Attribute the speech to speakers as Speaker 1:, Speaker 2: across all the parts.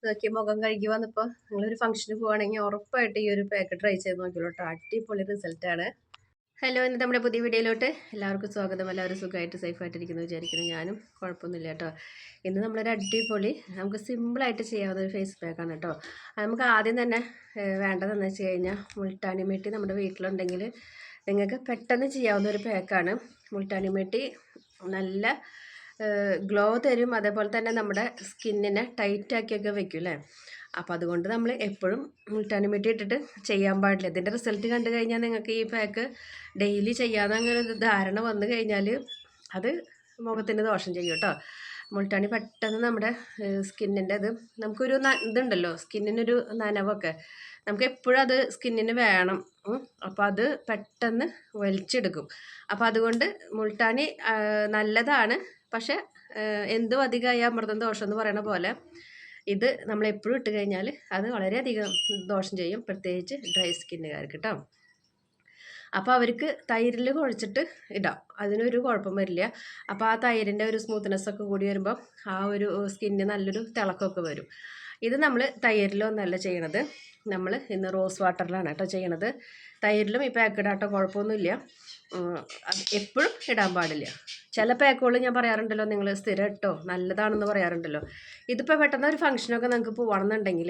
Speaker 1: നോക്കി മുഖം കഴുകി വന്നപ്പോൾ നിങ്ങളൊരു ഫംഗ്ഷന് പോവുകയാണെങ്കിൽ ഉറപ്പായിട്ട് ഈ ഒരു പാക്ക് ട്രൈ ചെയ്ത് നോക്കിയോളൂ കേട്ടോ. അടിപൊളി റിസൾട്ടാണ്. ഹലോ, ഇന്ന് നമ്മുടെ പുതിയ വീഡിയോയിലോട്ട് എല്ലാവർക്കും സ്വാഗതം. എല്ലാവരും സുഖമായിട്ട് സേഫായിട്ടിരിക്കുന്നു വിചാരിക്കുന്നു. ഞാനും കുഴപ്പമൊന്നുമില്ല കേട്ടോ. ഇന്ന് നമ്മളൊരു അടിപൊളി നമുക്ക് സിമ്പിളായിട്ട് ചെയ്യാവുന്ന ഒരു ഫേസ് പാക്കാണ് കേട്ടോ. നമുക്ക് ആദ്യം തന്നെ വേണ്ടതെന്ന് വെച്ച് കഴിഞ്ഞാൽ മുൾട്ടാനി മെട്ടി നമ്മുടെ വീട്ടിലുണ്ടെങ്കിൽ നിങ്ങൾക്ക് പെട്ടെന്ന് ചെയ്യാവുന്ന ഒരു പാക്കാണ്. മുൾട്ടാനി മെട്ടി നല്ല ഗ്ലോ തരും, അതേപോലെ തന്നെ നമ്മുടെ സ്കിന്നിനെ ടൈറ്റാക്കിയൊക്കെ വെക്കും അല്ലേ. അപ്പോൾ അതുകൊണ്ട് നമ്മൾ എപ്പോഴും മുൾട്ടാനി മെട്ടി ഇട്ടിട്ട് ചെയ്യാൻ പാടില്ല. ഇതിൻ്റെ റിസൾട്ട് കണ്ടു കഴിഞ്ഞാൽ നിങ്ങൾക്ക് ഈ പാക്ക് ഡെയിലി ചെയ്യാതെ അങ്ങനെ ഒരു ധാരണ വന്നു കഴിഞ്ഞാൽ അത് മുഖത്തിന് ദോഷം ചെയ്യും കേട്ടോ. മുൾട്ടാനി പെട്ടെന്ന് നമ്മുടെ സ്കിന്നിൻ്റെ ഇത് നമുക്കൊരു ഇതുണ്ടല്ലോ, സ്കിന്നിനൊരു നനവൊക്കെ നമുക്ക് എപ്പോഴും അത് സ്കിന്നിന് വേണം. അപ്പോൾ അത് പെട്ടെന്ന് വലിച്ചെടുക്കും. അപ്പോൾ അതുകൊണ്ട് മുൾട്ടാനി നല്ലതാണ്, പക്ഷെ എന്തും അധികമായ അമൃതം ദോഷം എന്ന് പറയുന്ന പോലെ ഇത് നമ്മളെപ്പോഴും ഇട്ട് കഴിഞ്ഞാൽ അത് വളരെയധികം ദോഷം ചെയ്യും, പ്രത്യേകിച്ച് ഡ്രൈ സ്കിന്നുകാർക്ക് കേട്ടോ. അപ്പോൾ അവർക്ക് തൈരിൽ കുഴച്ചിട്ട് ഇടാം, അതിനൊരു കുഴപ്പം വരില്ല. അപ്പോൾ ആ തൈരിൻ്റെ ഒരു സ്മൂത്ത്നെസ്സൊക്കെ കൂടി വരുമ്പോൾ ആ ഒരു സ്കിന്ന് നല്ലൊരു തിളക്കമൊക്കെ വരും. ഇത് നമ്മൾ തൈരിലൊന്നല്ല ചെയ്യണത്, നമ്മൾ ഇന്ന് റോസ് വാട്ടറിലാണ് കേട്ടോ ചെയ്യണത്. തൈരിലും ഈ പാക്ക് ഇടാം കേട്ടോ, കുഴപ്പമൊന്നുമില്ല. എപ്പോഴും ഇടാൻ പാടില്ല. ചില പാക്കുകൾ ഞാൻ പറയാറുണ്ടല്ലോ, നിങ്ങൾ സ്ഥിരം ഇട്ടോ നല്ലതാണെന്ന് പറയാറുണ്ടല്ലോ. ഇതിപ്പോൾ പെട്ടെന്ന് ഒരു ഫംഗ്ഷനൊക്കെ നമുക്ക് പോകണമെന്നുണ്ടെങ്കിൽ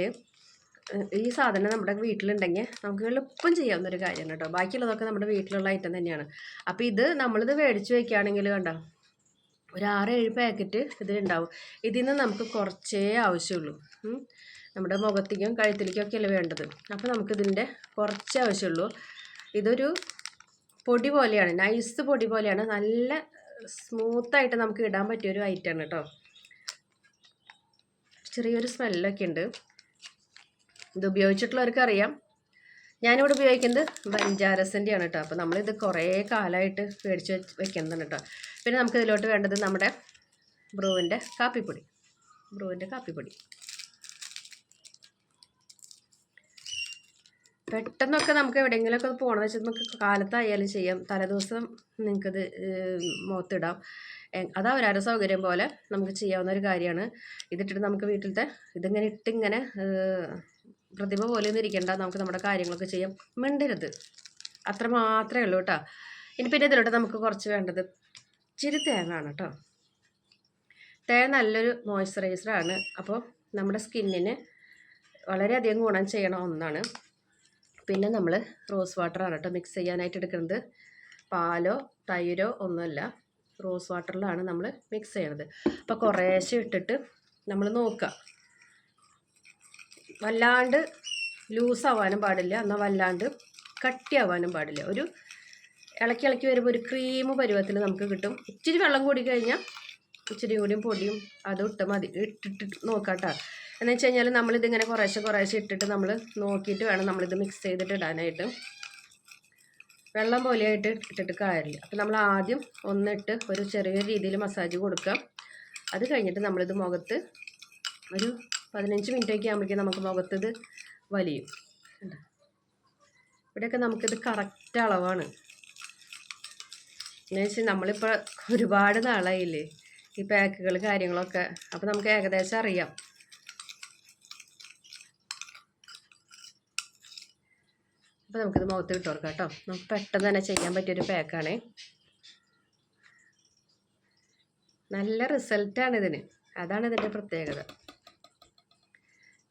Speaker 1: ഈ സാധനം നമ്മുടെ വീട്ടിലുണ്ടെങ്കിൽ നമുക്ക് എളുപ്പം ചെയ്യാവുന്നൊരു കാര്യമാണ് കേട്ടോ. ബാക്കിയുള്ളതൊക്കെ നമ്മുടെ വീട്ടിലുള്ള ഐറ്റം തന്നെയാണ്. അപ്പോൾ ഇത് നമ്മളിത് മേടിച്ച് വയ്ക്കുകയാണെങ്കിൽ കണ്ടോ, ഒരു 6-7 പാക്കറ്റ് ഇതിലുണ്ടാവും. ഇതിൽ നിന്ന് നമുക്ക് കുറച്ചേ ആവശ്യമുള്ളൂ. നമ്മുടെ മുഖത്തേക്കും കഴുത്തിലേക്കും ഒക്കെ അല്ലേ വേണ്ടത്. അപ്പോൾ നമുക്കിതിൻ്റെ കുറച്ചേ ആവശ്യമുള്ളൂ. ഇതൊരു പൊടി പോലെയാണ്, നൈസ് പൊടി പോലെയാണ്, നല്ല സ്മൂത്തായിട്ട് നമുക്ക് ഇടാൻ പറ്റിയൊരു ഐറ്റമാണ് കേട്ടോ. ചെറിയൊരു സ്മെല്ലൊക്കെ ഉണ്ട്. ഇത് ഉപയോഗിച്ചിട്ടുള്ളവർക്ക് അറിയാം. ഞാനിവിടെ ഉപയോഗിക്കുന്നത് ബഞ്ചാരസിൻ്റെയാണ് കേട്ടോ. അപ്പോൾ നമ്മളിത് കുറേ കാലമായിട്ട് മേടിച്ച് വെക്കുന്നതാണ് കേട്ടോ. പിന്നെ നമുക്ക് ഇതിലോട്ട് വേണ്ടത് നമ്മുടെ ബ്രൂവിൻ്റെ കാപ്പിപ്പൊടി. പെട്ടെന്നൊക്കെ നമുക്ക് എവിടെയെങ്കിലുമൊക്കെ പോകണമെന്ന് വെച്ചാൽ നമുക്ക് കാലത്തായാലും ചെയ്യാം, തലേദിവസം നിങ്ങൾക്കത് മുഖത്തിടാം. അത് അവരവരുടെ സൗകര്യം പോലെ നമുക്ക് ചെയ്യാവുന്ന ഒരു കാര്യമാണ്. ഇതിട്ടിട്ട് നമുക്ക് വീട്ടിലത്തെ ഇതിങ്ങനെ ഇട്ടിങ്ങനെ പ്രതിഭ പോലെ ഒന്നും ഇരിക്കേണ്ട, നമുക്ക് നമ്മുടെ കാര്യങ്ങളൊക്കെ ചെയ്യാം. മിണ്ടരുത്, അത്ര മാത്രമേ ഉള്ളൂ കേട്ടോ. ഇനി പിന്നെ ഇതിലോട്ട് നമുക്ക് കുറച്ച് വേണ്ടത് ഇച്ചിരി തേങ്ങയാണ് കേട്ടോ. തേങ്ങ നല്ലൊരു മോയ്സ്ചറൈസറാണ്. അപ്പോൾ നമ്മുടെ സ്കിന്നിന് വളരെയധികം ഗുണം ചെയ്യണ ഒന്നാണ്. പിന്നെ നമ്മൾ റോസ് വാട്ടറാണ് കേട്ടോ മിക്സ് ചെയ്യാനായിട്ട് എടുക്കുന്നത്. പാലോ തൈരോ ഒന്നുമല്ല, റോസ് വാട്ടറിലാണ് നമ്മൾ മിക്സ് ചെയ്യണത്. അപ്പോൾ കുറേശ്ശെ ഇട്ടിട്ട് നമ്മൾ നോക്കുക, വല്ലാണ്ട് ലൂസാവാനും പാടില്ല, എന്നാൽ വല്ലാണ്ട് കട്ടിയാവാനും പാടില്ല. ഒരു ഇളക്കി വരുമ്പോൾ ഒരു ക്രീം പരുവത്തിൽ നമുക്ക് കിട്ടും. ഇച്ചിരി വെള്ളം കൂടി കഴിഞ്ഞാൽ ഇച്ചിരി കൂടിയും പൊടിയും അതും ഇട്ട് മതി, ഇട്ടിട്ട് നോക്കാം കേട്ടോ. എന്ന് വെച്ച് കഴിഞ്ഞാൽ നമ്മളിതിങ്ങനെ കുറേശ്ശെ ഇട്ടിട്ട് നമ്മൾ നോക്കിയിട്ട് വേണം നമ്മളിത് മിക്സ് ചെയ്തിട്ട് ഇടാനായിട്ട്. വെള്ളം പോലെയായിട്ട് ഇട്ടിട്ട് കാര്യമില്ല. അപ്പോൾ നമ്മൾ ആദ്യം ഒന്നിട്ട് ഒരു ചെറിയ രീതിയിൽ മസാജ് കൊടുക്കാം. അത് കഴിഞ്ഞിട്ട് നമ്മളിത് മുഖത്ത് ഒരു 15 മിനിറ്റൊക്കെ ആകുമ്പോഴേക്കും നമുക്ക് മുഖത്തിത് വലിയും. ഇവിടെയൊക്കെ നമുക്കിത് കറക്റ്റ് അളവാണ്. എന്ന് വെച്ചാൽ നമ്മളിപ്പോൾ ഒരുപാട് നാളായില്ലേ ഈ പാക്കുകൾ കാര്യങ്ങളൊക്കെ, അപ്പോൾ നമുക്ക് ഏകദേശം അറിയാം. അപ്പോൾ നമുക്കിത് മുഖത്ത് ഇട്ട് കൊടുക്കാം കേട്ടോ. നമുക്ക് പെട്ടെന്ന് തന്നെ ചെയ്യാൻ പറ്റിയൊരു പാക്കാണേ. നല്ല റിസൾട്ടാണ് ഇതിന്, അതാണ് ഇതിൻ്റെ പ്രത്യേകത.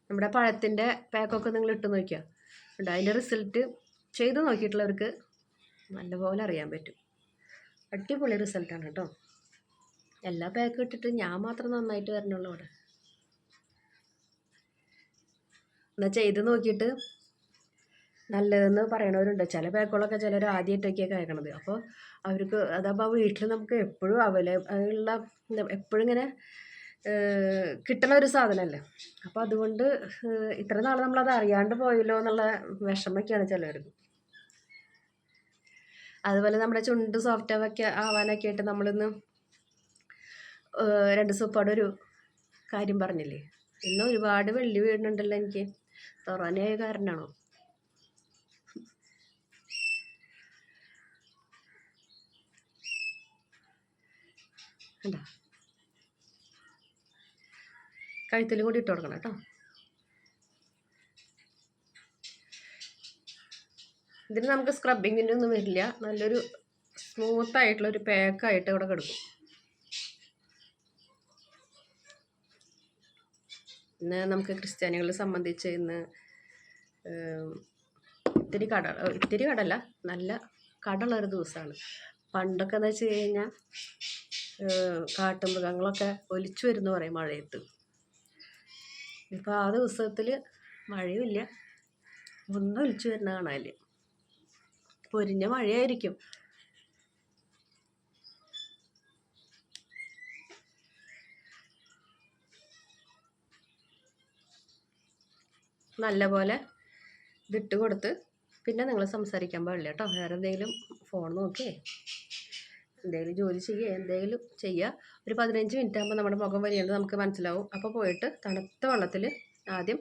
Speaker 1: നമ്മുടെ പഴത്തിൻ്റെ പാക്കൊക്കെ നിങ്ങൾ ഇട്ട് നോക്കിയാൽ ഉണ്ട്, അതിൻ്റെ റിസൾട്ട് ചെയ്ത് നോക്കിയിട്ടുള്ളവർക്ക് നല്ലപോലെ അറിയാൻ പറ്റും. അടിപൊളി റിസൾട്ടാണ് കേട്ടോ. എല്ലാ പാക്കും ഇട്ടിട്ട് ഞാൻ മാത്രം നന്നായിട്ട് വരണുള്ളൂ അവിടെ. എന്നാൽ ചെയ്ത് നോക്കിയിട്ട് നല്ലതെന്ന് പറയണവരുണ്ട്. ചില പാക്കുകളൊക്കെ ചിലർ ആദ്യമായിട്ടൊക്കെയാണ് കഴിക്കണത്. അപ്പോൾ അവർക്ക് അതപ്പോൾ വീട്ടിൽ നമുക്ക് എപ്പോഴും ഉള്ള എപ്പോഴും ഇങ്ങനെ കിട്ടുന്ന ഒരു സാധനമല്ലേ. അപ്പോൾ അതുകൊണ്ട് ഇത്ര നാൾ നമ്മളത് അറിയാണ്ട് പോയല്ലോ എന്നുള്ള വിഷമൊക്കെയാണ് ചിലവർക്ക്. അതുപോലെ നമ്മുടെ ചുണ്ട് സോഫ്റ്റ് ആവാനൊക്കെ ആയിട്ട് നമ്മളിന്ന് 2 സൂപ്പാടെ ഒരു കാര്യം പറഞ്ഞില്ലേ, ഇന്ന് ഒരുപാട് വെള്ളി വീഴുന്നുണ്ടല്ലോ എനിക്ക്. തുറനായ കാരണമാണോ? കഴുത്തിൽ കൂടി ഇട്ട് കൊടുക്കണം കേട്ടോ. ഇതിന് നമുക്ക് സ്ക്രബിങ്ങിൻ്റെ ഒന്നും വരില്ല. നല്ലൊരു സ്മൂത്തായിട്ടുള്ളൊരു പാക്കായിട്ട് ഇവിടെ കിടക്കും. ഇന്ന് നമുക്ക് ക്രിസ്ത്യാനികളെ സംബന്ധിച്ച് ഇന്ന് ഇത്തിരി കടല നല്ല കടമുള്ളൊരു ദിവസമാണ്. പണ്ടൊക്കെ എന്ന് വെച്ച് കഴിഞ്ഞാൽ കാട്ടുമൃഗങ്ങളൊക്കെ ഒലിച്ചു വരുന്നു പറയും മഴയത്ത്. ഇപ്പോൾ ആ ദിവസത്തിൽ മഴയുമില്ല, ഒന്നും ഒലിച്ചു വരുന്ന കാണാനില്ല. പൊരിഞ്ഞ മഴയായിരിക്കും. നല്ലപോലെ ഇതിട്ട് കൊടുത്ത് പിന്നെ നിങ്ങൾ സംസാരിക്കാൻ പാടില്ല കേട്ടോ. വേറെ എന്തെങ്കിലും ഫോൺ നോക്കിയേ എന്തെങ്കിലും ജോലി ചെയ്യുക, എന്തെങ്കിലും ചെയ്യുക. ഒരു 15 മിനിറ്റ് ആകുമ്പോൾ നമ്മുടെ മുഖം വരികയെന്ന് നമുക്ക് മനസ്സിലാവും. അപ്പോൾ പോയിട്ട് തണുത്ത വെള്ളത്തിൽ ആദ്യം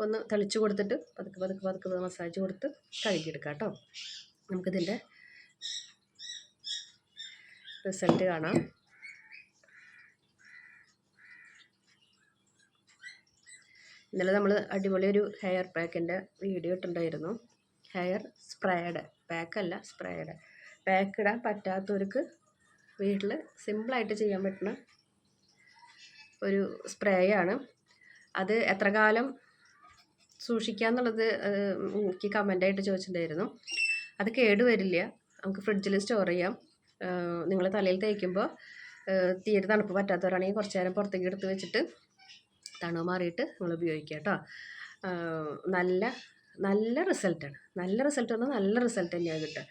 Speaker 1: ഒന്ന് തെളിച്ച് കൊടുത്തിട്ട് പതുക്കെ പതുക്കെ പതുക്കെ മസാജ് കൊടുത്ത് കഴുകിയെടുക്കാം കേട്ടോ. നമുക്കിതിൻ്റെ റിസൾട്ട് കാണാം. ഇന്നലെ നമ്മൾ അടിപൊളി ഒരു ഹെയർ പാക്കിൻ്റെ വീഡിയോ ഇട്ടിട്ടുണ്ടായിരുന്നു. ഹെയർ സ്പ്രേയുടെ പാക്കല്ല, സ്പ്രേയുടെ. പാക്ക് ഇടാൻ പറ്റാത്തവർക്ക് വീട്ടിൽ സിമ്പിളായിട്ട് ചെയ്യാൻ പറ്റുന്ന ഒരു സ്പ്രേയാണ്. അത് എത്ര കാലം സൂക്ഷിക്കാന്നുള്ളത് എനിക്ക് കമൻ്റായിട്ട് ചോദിച്ചിട്ടുണ്ടായിരുന്നു. അത് കേടുവരില്ല, നമുക്ക് ഫ്രിഡ്ജിൽ സ്റ്റോർ ചെയ്യാം. നിങ്ങൾ തലയിൽ തേക്കുമ്പോൾ തീരെ തണുപ്പ് പറ്റാത്തവരാണെങ്കിൽ കുറച്ച് നേരം പുറത്തേക്ക് എടുത്ത് വെച്ചിട്ട് തണുപ്പ് മാറിയിട്ട് നിങ്ങൾ ഉപയോഗിക്കുക കേട്ടോ. നല്ല നല്ല റിസൾട്ടാണ്. നല്ല റിസൾട്ട് പറഞ്ഞാൽ നല്ല റിസൾട്ട് തന്നെയാണ് കിട്ടുക.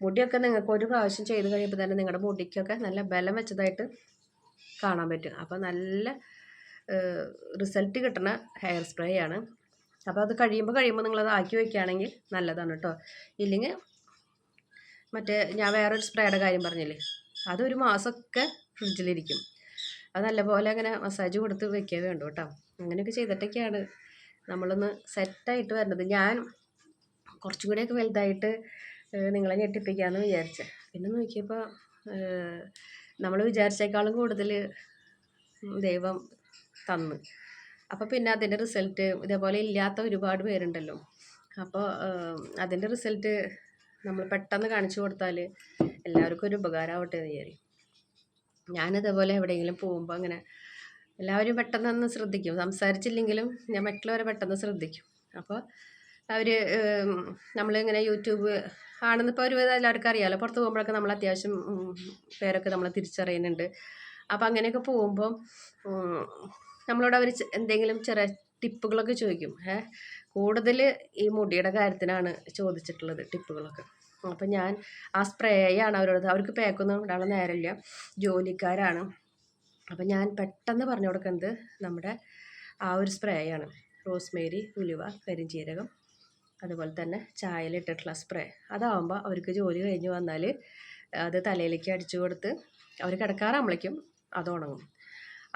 Speaker 1: മുടിയൊക്കെ നിങ്ങൾക്ക് ഒരു പ്രാവശ്യം ചെയ്ത് കഴിയുമ്പോൾ തന്നെ നിങ്ങളുടെ മുടിക്കൊക്കെ നല്ല ബലം വെച്ചതായിട്ട് കാണാൻ പറ്റും. അപ്പോൾ നല്ല റിസൾട്ട് കിട്ടുന്ന ഹെയർ സ്പ്രേ ആണ്. അപ്പോൾ അത് കഴിയുമ്പോൾ നിങ്ങളത് ആക്കി വയ്ക്കുകയാണെങ്കിൽ നല്ലതാണ് കേട്ടോ. ഇല്ലെങ്കിൽ മറ്റേ ഞാൻ വേറൊരു സ്പ്രേയുടെ കാര്യം പറഞ്ഞില്ലേ, അതൊരു മാസമൊക്കെ ഫ്രിഡ്ജിലിരിക്കും. അത് നല്ലപോലെ അങ്ങനെ മസാജ് കൊടുത്ത് വെക്കുക വേണ്ടു കേട്ടോ. അങ്ങനെയൊക്കെ ചെയ്തിട്ടൊക്കെയാണ് നമ്മളൊന്ന് സെറ്റായിട്ട് വരുന്നത്. ഞാൻ കുറച്ചും കൂടെയൊക്കെ വലുതായിട്ട് നിങ്ങളെ ഞെട്ടിപ്പിക്കാമെന്ന് വിചാരിച്ചത്. പിന്നെ നോക്കിയപ്പോൾ നമ്മൾ വിചാരിച്ചേക്കാളും കൂടുതൽ ദൈവം തന്നു. അപ്പോൾ പിന്നെ അതിൻ്റെ റിസൾട്ട് ഇതേപോലെ ഇല്ലാത്ത ഒരുപാട് പേരുണ്ടല്ലോ. അപ്പോൾ അതിൻ്റെ റിസൾട്ട് നമ്മൾ പെട്ടെന്ന് കാണിച്ചു കൊടുത്താൽ എല്ലാവർക്കും ഒരു ഉപകാരമാവട്ടെ എന്ന് വിചാരിക്കും. ഞാനിതേപോലെ എവിടെയെങ്കിലും പോകുമ്പോൾ അങ്ങനെ എല്ലാവരും പെട്ടെന്ന് ശ്രദ്ധിക്കും. സംസാരിച്ചില്ലെങ്കിലും ഞാൻ മറ്റുള്ളവരെ പെട്ടെന്ന് ശ്രദ്ധിക്കും. അപ്പോൾ അവർ നമ്മളിങ്ങനെ യൂട്യൂബ് ആണെന്നിപ്പോൾ ഒരുവിധം എല്ലാവർക്കും അറിയാമല്ലോ. പുറത്ത് പോകുമ്പോഴൊക്കെ നമ്മൾ അത്യാവശ്യം പേരൊക്കെ നമ്മൾ തിരിച്ചറിയുന്നുണ്ട്. അപ്പോൾ അങ്ങനെയൊക്കെ പോകുമ്പോൾ നമ്മളോട് അവർ എന്തെങ്കിലും ചെറിയ ടിപ്പുകളൊക്കെ ചോദിക്കും. കൂടുതൽ ഈ മുടിയുടെ കാര്യത്തിനാണ് ചോദിച്ചിട്ടുള്ളത് ടിപ്പുകളൊക്കെ. അപ്പം ഞാൻ ആ സ്പ്രേയാണ് അവർക്ക് പാക്കൊന്നും ഇടാനുള്ള നേരമില്ല, ജോലിക്കാരാണ്. അപ്പം ഞാൻ പെട്ടെന്ന് പറഞ്ഞു കൊടുക്കുന്നത് നമ്മുടെ ആ ഒരു സ്പ്രേയാണ്. റോസ്മേരി, ഉലുവ, കരിഞ്ചീരകം, അതുപോലെ തന്നെ ചായയിലിട്ടിട്ടുള്ള സ്പ്രേ. അതാവുമ്പോൾ അവർക്ക് ജോലി കഴിഞ്ഞ് വന്നാൽ അത് തലയിലേക്ക് അടിച്ചു കൊടുത്ത് അവർ കിടക്കാറാകുമ്പോഴേക്കും അത് ഉണങ്ങും.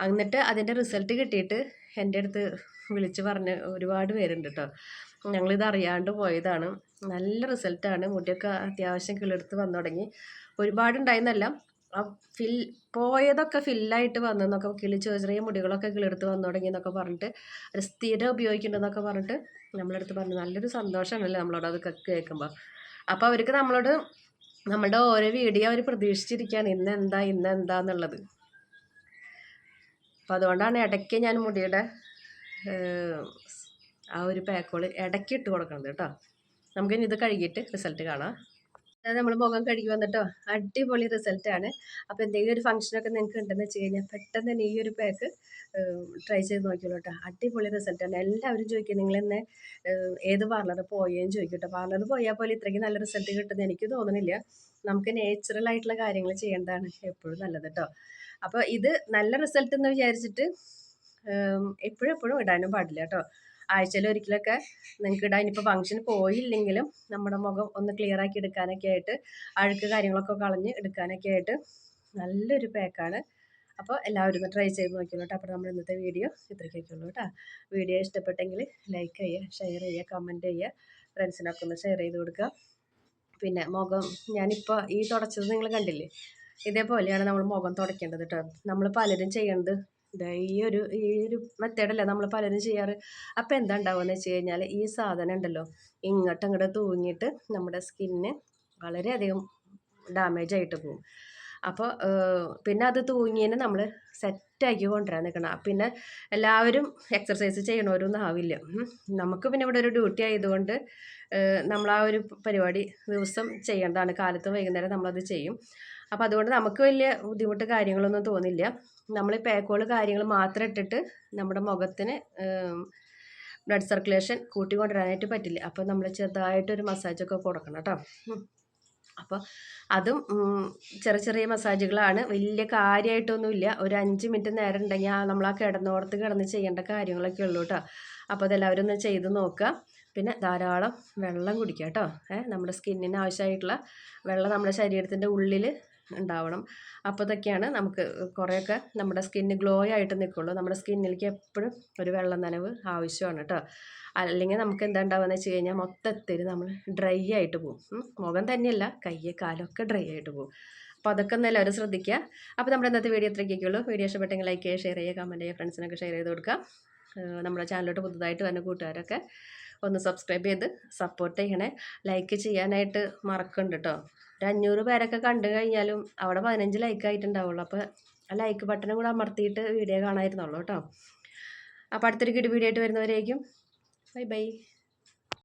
Speaker 1: എന്നിട്ട് അതിൻ്റെ റിസൾട്ട് കിട്ടിയിട്ട് എൻ്റെ അടുത്ത് വിളിച്ച് പറഞ്ഞ് ഒരുപാട് പേരുണ്ട് കേട്ടോ. ഞങ്ങളിത് അറിയാണ്ട് പോയതാണ്. നല്ല റിസൾട്ടാണ്. മുടിയൊക്കെ അത്യാവശ്യം കിളിർത്ത് വന്നു തുടങ്ങി. ഒരുപാടുണ്ടായിരുന്നല്ല, ആ പോയതൊക്കെ ഫില്ലായിട്ട് വന്നെന്നൊക്കെ, ചെറിയ മുടികളൊക്കെ കിളിർത്ത് വന്നു തുടങ്ങി എന്നൊക്കെ പറഞ്ഞിട്ട്, അത് സ്ഥിരം ഉപയോഗിക്കുന്നുണ്ടെന്നൊക്കെ പറഞ്ഞിട്ട് നമ്മളടുത്ത് പറഞ്ഞു. നല്ലൊരു സന്തോഷമാണല്ലേ നമ്മളോട് അത് കേൾക്കുമ്പോൾ. അപ്പോൾ അവർക്ക് നമ്മളുടെ ഓരോ വീഡിയോ അവർ പ്രതീക്ഷിച്ചിരിക്കുകയാണ് ഇന്നെന്താന്നുള്ളത്. അപ്പോൾ അതുകൊണ്ടാണ് ഇടയ്ക്ക് ഞാൻ മുടിയുടെ ആ ഒരു പാക്കുകൾ ഇടയ്ക്ക് ഇട്ട് കൊടുക്കുന്നത് കേട്ടോ. നമുക്കിനി ഇത് കഴുകിയിട്ട് റിസൾട്ട് കാണാം. അതായത് നമ്മൾ മുഖം കഴുകി വന്നിട്ടോ, അടിപൊളി റിസൾട്ടാണ്. അപ്പോൾ എന്തെങ്കിലും ഒരു ഫംഗ്ഷനൊക്കെ നിങ്ങൾക്ക് ഉണ്ടെന്ന് വെച്ച് കഴിഞ്ഞാൽ പെട്ടെന്ന് തന്നെ ഈ ഒരു പാക്ക് ട്രൈ ചെയ്ത് നോക്കിയോളൂ കേട്ടോ. അടിപൊളി റിസൾട്ടാണ്. എല്ലാവരും ചോദിക്കും നിങ്ങളെന്നെ ഏത് പാർലറിൽ പോയെന്ന് ചോദിക്കും കേട്ടോ. പാർലറിൽ പോയാൽ പോലെ ഇത്രയ്ക്ക് നല്ല റിസൾട്ട് കിട്ടുമെന്ന് എനിക്ക് തോന്നുന്നില്ല. നമുക്ക് നേച്ചുറൽ ആയിട്ടുള്ള കാര്യങ്ങൾ ചെയ്യേണ്ടതാണ് എപ്പോഴും നല്ലത് കേട്ടോ. അപ്പോൾ ഇത് നല്ല റിസൾട്ട് എന്ന് വിചാരിച്ചിട്ട് എപ്പോഴും ഇടാനും പാടില്ല കേട്ടോ. ആഴ്ചയിൽ ഒരിക്കലൊക്കെ നിങ്ങൾക്ക് ഇടാൻ. ഇനിയിപ്പോൾ ഫംഗ്ഷന് പോയില്ലെങ്കിലും നമ്മുടെ മുഖം ഒന്ന് ക്ലിയർ ആക്കി എടുക്കാനൊക്കെ ആയിട്ട്, അഴുക്ക് കാര്യങ്ങളൊക്കെ കളഞ്ഞ് എടുക്കാനൊക്കെ ആയിട്ട് നല്ലൊരു പാക്കാണ്. അപ്പോൾ എല്ലാവരും ഒന്ന് ട്രൈ ചെയ്ത് നോക്കിയോളൂ കേട്ടോ. അപ്പോൾ നമ്മൾ ഇന്നത്തെ വീഡിയോ ഇത്രയ്ക്കൊക്കെ ഉള്ളൂ കേട്ടോ. വീഡിയോ ഇഷ്ടപ്പെട്ടെങ്കിൽ ലൈക്ക് ചെയ്യുക, ഷെയർ ചെയ്യുക, കമൻറ്റ് ചെയ്യുക, ഫ്രണ്ട്സിനൊക്കെ ഒന്ന് ഷെയർ ചെയ്ത് കൊടുക്കുക. പിന്നെ മുഖം ഞാനിപ്പോൾ ഈ തുടച്ചത് നിങ്ങൾ കണ്ടില്ലേ, ഇതേപോലെയാണ് നമ്മൾ മുഖം തുടയ്ക്കേണ്ടത് കേട്ടോ. നമ്മൾ പലരും ചെയ്യേണ്ടത് ദാ ഈ ഒരു മെത്തേഡല്ലേ നമ്മൾ പലരും ചെയ്യാറ്. അപ്പോൾ എന്താ ഉണ്ടാവുകയെന്ന് വെച്ച് കഴിഞ്ഞാൽ ഈ സാധനം ഉണ്ടല്ലോ ഇങ്ങോട്ട് തൂങ്ങിയിട്ട് നമ്മുടെ സ്കിന്ന് വളരെയധികം ഡാമേജ് ആയിട്ട് പോകും. അപ്പോൾ പിന്നെ അത് തൂങ്ങിയതിന് നമ്മൾ സെറ്റാക്കി കൊണ്ടുവരാൻ നിൽക്കണം. പിന്നെ എല്ലാവരും എക്സർസൈസ് ചെയ്യണവരൊന്നും ആവില്ല. നമുക്ക് പിന്നെ ഇവിടെ ഒരു ഡ്യൂട്ടി ആയതുകൊണ്ട് നമ്മൾ ആ ഒരു പരിപാടി ദിവസം ചെയ്യേണ്ടതാണ്. കാലത്തും വൈകുന്നേരം നമ്മളത് ചെയ്യും. അപ്പോൾ അതുകൊണ്ട് നമുക്ക് വലിയ ബുദ്ധിമുട്ട് കാര്യങ്ങളൊന്നും തോന്നില്ല. നമ്മൾ പാക്കുകൾ കാര്യങ്ങൾ മാത്രം ഇട്ടിട്ട് നമ്മുടെ മുഖത്തിന് ബ്ലഡ് സർക്കുലേഷൻ കൂട്ടിക്കൊണ്ടുവരാനായിട്ട് പറ്റില്ല. അപ്പോൾ നമ്മൾ ചെറുതായിട്ടൊരു മസാജൊക്കെ കൊടുക്കണം കേട്ടോ. അപ്പോൾ അതും ചെറിയ ചെറിയ മസാജുകളാണ്, വലിയ കാര്യമായിട്ടൊന്നുമില്ല. ഒരു 5 മിനിറ്റ് നേരം ഉണ്ടെങ്കിൽ നമ്മൾ ആ കിടന്നോടത്ത് കിടന്ന് ചെയ്യേണ്ട കാര്യങ്ങളൊക്കെ ഉള്ളൂ കേട്ടോ. അപ്പോൾ അതെല്ലാവരും ഒന്ന് ചെയ്ത് നോക്കുക. പിന്നെ ധാരാളം വെള്ളം കുടിക്കുക കേട്ടോ. നമ്മുടെ സ്കിന്നിന് ആവശ്യമായിട്ടുള്ള വെള്ളം നമ്മുടെ ശരീരത്തിൻ്റെ ഉള്ളിൽ ഉണ്ടാവണം. അപ്പോൾ ഇതൊക്കെയാണ് നമുക്ക് കുറേയൊക്കെ നമ്മുടെ സ്കിന്ന് ഗ്ലോ ആയിട്ട് നിൽക്കുള്ളൂ. നമ്മുടെ സ്കിന്നിലേക്ക് എപ്പോഴും ഒരു വെള്ളം നനവ് ആവശ്യമാണ് കേട്ടോ. അല്ലെങ്കിൽ നമുക്ക് എന്താ ഉണ്ടാവുകയെന്ന് വെച്ച് കഴിഞ്ഞാൽ മൊത്തത്തിൽ നമ്മൾ ഡ്രൈ ആയിട്ട് പോകും. മുഖം തന്നെയല്ല, കയ്യ് കാലൊക്കെ ഡ്രൈ ആയിട്ട് പോകും. അപ്പോൾ അതൊക്കെ ഒന്ന് എല്ലാവരും ശ്രദ്ധിക്കുക. അപ്പോൾ നമ്മുടെ ഇന്നത്തെ വീഡിയോ ഇത്രയൊക്കെയുള്ളൂ. വീഡിയോ ഇഷ്ടപ്പെട്ടെങ്കിൽ ലൈക്ക് ചെയ്യുക, ഷെയർ ചെയ്യുക, കമൻറ്റ് ചെയ്യുക, ഫ്രണ്ട്സിനൊക്കെ ഷെയർ ചെയ്ത് കൊടുക്കുക. നമ്മുടെ ചാനലിലോട്ട് പുതുതായിട്ട് വരുന്ന കൂട്ടുകാരൊക്കെ ഒന്ന് സബ്സ്ക്രൈബ് ചെയ്ത് സപ്പോർട്ട് ചെയ്യണേ. ലൈക്ക് ചെയ്യാനായിട്ട് മറക്കണ്ട കേട്ടോ. ഒരു 500 പേരൊക്കെ കണ്ടു കഴിഞ്ഞാലും അവിടെ 15 ലൈക്ക് ആയിട്ടുണ്ടാവുള്ളൂ. അപ്പോൾ ആ ലൈക്ക് ബട്ടണും കൂടെ അമർത്തിയിട്ട് വീഡിയോ കാണാമായിരുന്നുള്ളൂ കേട്ടോ. അപ്പോൾ അടുത്തൊരു വീഡിയോ ആയിട്ട് വരുന്നവരേക്കും ബൈ ബൈ.